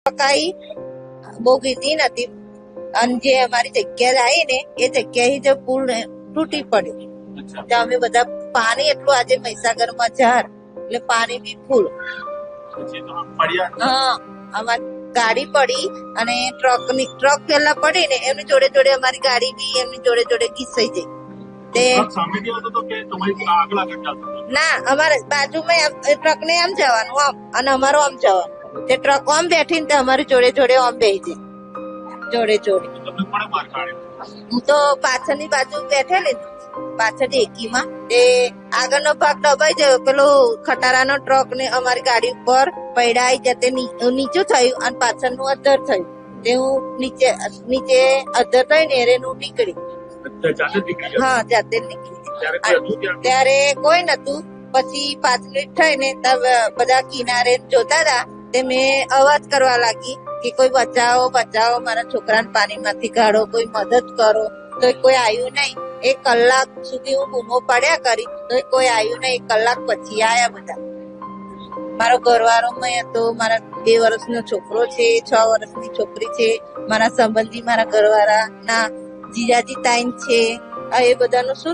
પકાઈ બહુ કીધી નથી અને જે અમારી જગ્યા આવી ને એ જગ્યાએ જે પુલ તૂટી પડ્યો. તો અમે બધા પાણી એટલું આજે મહીસાગરમાં જાર એટલે પાણી બી ફૂલ. હા, અમારી ગાડી પડી અને ટ્રક પેલા પડી ને એમની જોડે જોડે અમારી ગાડી બી એમની જોડે જોડે ઘીસાઈ ગઈ. તે ના, અમારે બાજુમાં ટ્રક ને આમ જવાનું આમ અને અમારો આમ જવાનું. તે ટ્રક આમ બેઠી ને અમારી જોડે જોડે આમ બેસી ગઈ જોડે જોડે. હું તો પાછળની બાજુ બેઠેલી પાછળ એકીમાં. તે આગળનો ભાગ દબાઈ ગયો, પેલો ખટારાનો ટ્રક ને અમારી ગાડી ઉપર પૈડાઈ જતે નીચું થયું અને પાછળનું અધર થયું. તે હું નીચે અધર થઈને એરેનું નીકળી. હા, જાતે નીકળી. ત્યારે કોઈ નતું. પછી 5 મિનિટ થઈને બધા કિનારે જોતા હતા. તે મેં અવાજ કરવા લાગી કે કોઈ બચાવો બચાવો, મારા છોકરાને પાણીમાંથી કાઢો, કોઈ મદદ કરો. તો કોઈ આવ્યું નહીં. 1 કલાક સુધી હું બૂમો પાડ્યા કરી તો કોઈ આવ્યું નહીં. 1 કલાક પછી આયા બધા. મારો ઘરવાળો હતો, મારા 2 વર્ષનો છોકરો છે, 6 વર્ષની છોકરી છે, મારા સંબંધી મારા ઘરવાળા ના જીજાજી તાઈન છે. એ બધાનું શું